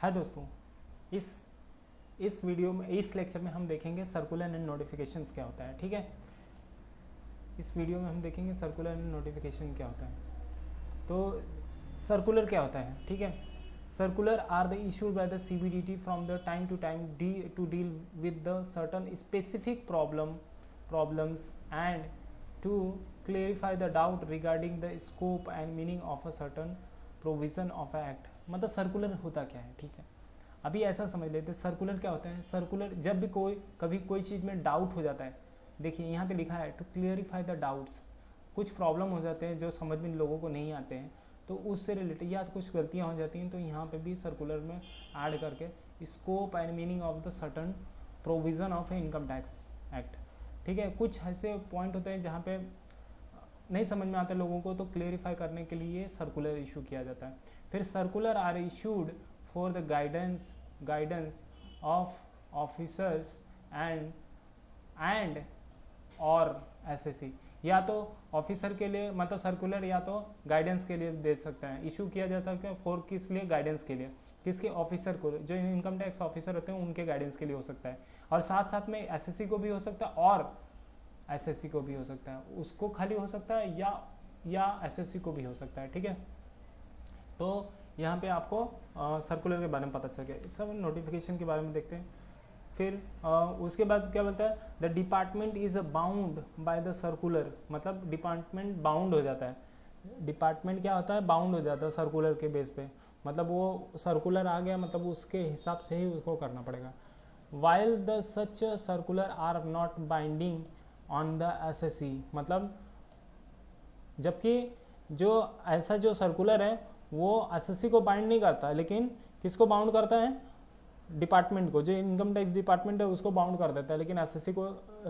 है दोस्तों, इस वीडियो में, इस लेक्चर में हम देखेंगे सर्कुलर एंड नोटिफिकेशंस क्या होता है। ठीक है, इस वीडियो में हम देखेंगे सर्कुलर एंड नोटिफिकेशन क्या होता है। तो सर्कुलर क्या होता है, ठीक है। Circular are the issued by the CBDT from the time to time to deal with the certain specific problems and to clarify the doubt regarding the scope and meaning of a certain provision of a act. मतलब circular होता क्या है, ठीक है। अभी ऐसा समझ लेते हैं सर्कुलर क्या होता है। सर्कुलर जब भी कभी कोई चीज़ में डाउट हो जाता है, देखिए यहाँ पे लिखा है टू क्लियरिफाई द डाउट्स। कुछ प्रॉब्लम हो जाते हैं जो समझ में लोगों को नहीं आते हैं, तो उससे रिलेटेड या तो कुछ गलतियाँ हो जाती हैं, तो यहाँ पे भी सर्कुलर में ऐड करके scope and meaning of the certain provision of income tax act. ठीक है, कुछ ऐसे पॉइंट होते हैं जहाँ पे नहीं समझ में आता लोगों को, तो क्लियरिफाई करने के लिए सर्कुलर इशू किया जाता है। फिर circular are issued for the guidance of officers and और SSC। या तो ऑफिसर के लिए, मतलब सर्कुलर या तो गाइडेंस के लिए दे सकता है, इशू किया जाता है फॉर किस लिए, गाइडेंस के लिए। किसके, ऑफिसर को, जो इनकम टैक्स ऑफिसर होते हैं उनके गाइडेंस के लिए हो सकता है, और साथ साथ में SSC को भी हो सकता है और SSC को भी हो सकता है, उसको खाली हो सकता है या SSC को भी हो सकता है। ठीक है, तो यहाँ पे आपको सर्कुलर के बारे में पता चल गया। सब नोटिफिकेशन के बारे में देखते हैं। फिर उसके बाद क्या बोलता है, the department is bound by the circular. मतलब डिपार्टमेंट बाउंड हो जाता है। डिपार्टमेंट क्या होता है, बाउंड हो जाता है सर्कुलर के बेस पे। मतलब वो सर्कुलर आ गया, मतलब उसके हिसाब से ही उसको करना पड़ेगा। While the such circular are not binding on the SSC। मतलब जबकि जो सर्कुलर है वो SSC को बाइंड नहीं करता, लेकिन किसको बाउंड करता है, डिपार्टमेंट को। जो इनकम टैक्स डिपार्टमेंट है उसको बाउंड कर देता है, लेकिन SSC को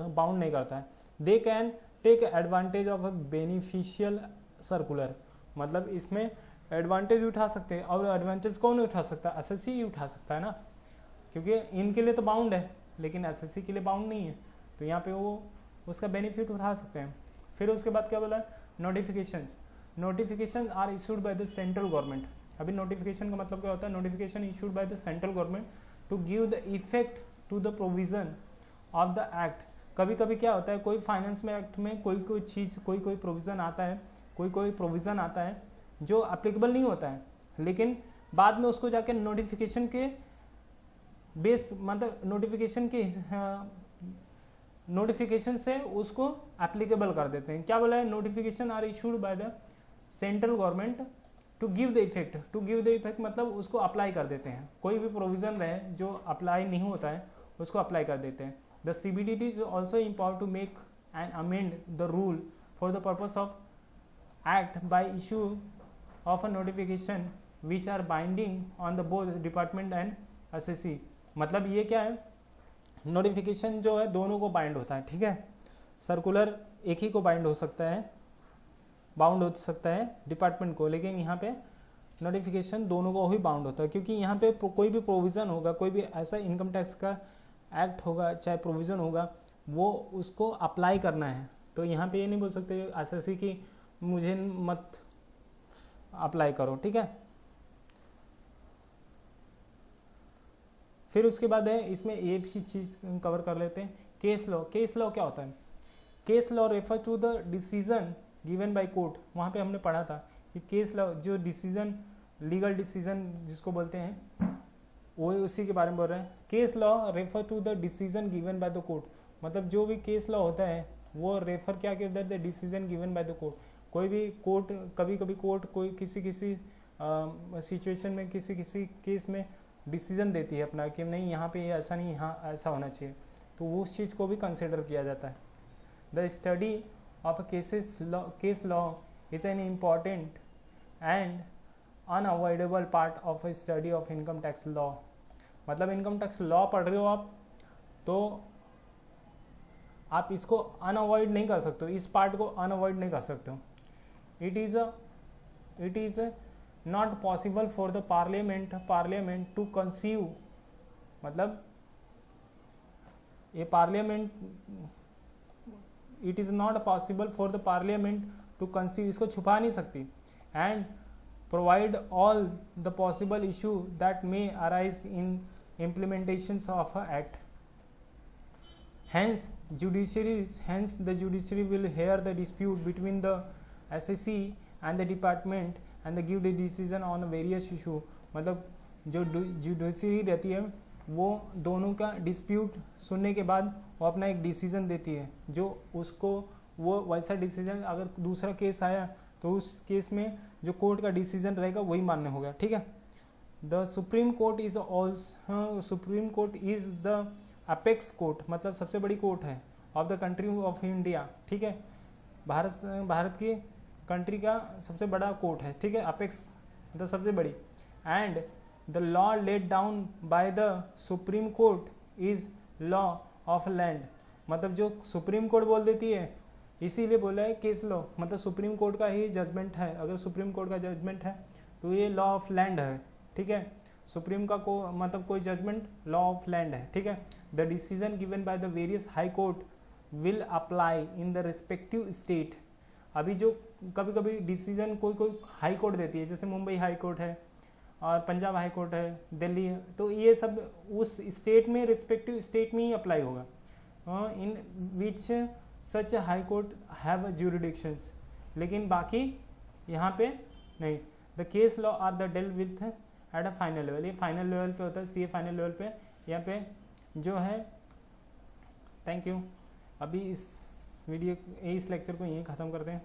बाउंड नहीं करता है। They can take advantage of a beneficial circular. मतलब इसमें एडवांटेज उठा सकते हैं, और एडवांटेज कौन उठा सकता है, SSC ही उठा सकता है ना, क्योंकि इनके लिए तो बाउंड है लेकिन SSC के लिए बाउंड नहीं है, तो यहाँ पे वो उसका बेनिफिट उठा सकते हैं। फिर उसके बाद क्या बोला, notification are issued by the central government. अभी नोटिफिकेशन का मतलब क्या होता है, notification issued by the central government to give the effect to the provision of the act. कभी कभी क्या होता है, कोई फाइनेंस में एक्ट में कोई चीज़, कोई प्रोविज़न आता है, कोई प्रोविज़न आता है जो अप्लीकेबल नहीं होता है, लेकिन बाद में उसको जाके नोटिफिकेशन के बेस, मतलब नोटिफिकेशन से उसको एप्लीकेबल कर देते हैं। क्या बोला है, notification are issued by the central government to give the effect मतलब उसको अप्लाई कर देते हैं। कोई भी प्रोविजन रहे जो अप्लाई नहीं होता है उसको अप्लाई कर देते हैं। The CBDT is also empowered to make and amend the rule for the purpose of act by issue of a notification which are binding on the both department and SSC। मतलब ये क्या है, notification जो है दोनों को bind होता है। ठीक है, सर्कुलर एक ही को बाइंड हो सकता है, बाउंड हो सकता है डिपार्टमेंट को, लेकिन यहाँ पे नोटिफिकेशन दोनों को ही बाउंड होता है, क्योंकि यहाँ पे कोई भी प्रोविज़न होगा, कोई भी ऐसा इनकम टैक्स का एक्ट होगा चाहे प्रोविज़न होगा, वो उसको अप्लाई करना है। तो यहाँ पे ये नहीं बोल सकते SSC की मुझे मत अप्लाई करो। ठीक है, फिर उसके बाद है, इसमें ये भी चीज़ कवर कर लेते हैं, केस लॉ। केस लॉ क्या होता है, case law refer to the decision given by court. वहाँ पे हमने पढ़ा था कि केस लॉ जो डिसीजन, लीगल डिसीजन जिसको बोलते हैं, वो उसी के बारे में बोल रहे हैं। Case law refer to the decision given by the court. मतलब जो भी केस लॉ होता है वो रेफर क्या करता है, the decision given by the court. कोई भी कोर्ट, कभी कभी कोर्ट कोई किसी सिचुएशन में, किसी केस में डिसीजन देती है अपना कि नहीं यहाँ पे ऐसा नहीं, यहाँ ऐसा होना चाहिए, तो वो उस चीज़ को भी कंसिडर किया जाता है। The study of a case law is an important and unavoidable part of a study of income tax law। मतलब इनकम टैक्स लॉ पढ़ रहे हो आप, तो आप इसको अनअवॉइड नहीं कर सकते हो, इस पार्ट को अनअवॉइड नहीं कर सकते हो। It is not possible for the parliament to conceive. मतलब ये parliament, it is not possible for the parliament to conceive, इसको छुपा नहीं सकती, and provide all the possible issue that may arise in implementations of a act. Hence the judiciary will hear the dispute between the SSC and the department and the give the decision on various issue. मतलब जो judiciary रहती है वो दोनों का dispute सुनने के बाद वो अपना एक डिसीजन देती है, जो उसको वो वैसा डिसीजन अगर दूसरा केस आया तो उस केस में जो कोर्ट का डिसीजन रहेगा वही मान्य होगा, ठीक है. The supreme court is the apex court, मतलब सबसे बड़ी कोर्ट है of the country of India, ठीक है. भारत की कंट्री का सबसे बड़ा कोर्ट है, ठीक है. अपेक्स मतलब सबसे बड़ी. And the law laid down by the supreme court is law of land, मतलब जो सुप्रीम कोर्ट बोल देती है इसीलिए बोला है केस लॉ, मतलब सुप्रीम कोर्ट का ही जजमेंट है. अगर सुप्रीम कोर्ट का जजमेंट है तो ये लॉ ऑफ लैंड है, ठीक है. सुप्रीम का मतलब कोई जजमेंट लॉ ऑफ लैंड है, ठीक है. The decision given by the various high court will apply in the respective state. अभी जो कभी कभी डिसीजन कोई हाई कोर्ट देती है, जैसे मुंबई हाई कोर्ट है और पंजाब हाई कोर्ट है, दिल्ली है, तो ये सब उस स्टेट में रिस्पेक्टिव स्टेट में ही अप्लाई होगा. In which such high court have jurisdictions, लेकिन बाकी यहाँ पे नहीं. The case law are the deal with at a final level, ये फाइनल लेवल पे होता है, सीए फाइनल लेवल पे यहाँ पे जो है. Thank you. अभी इस लेक्चर को यहीं ख़त्म करते हैं.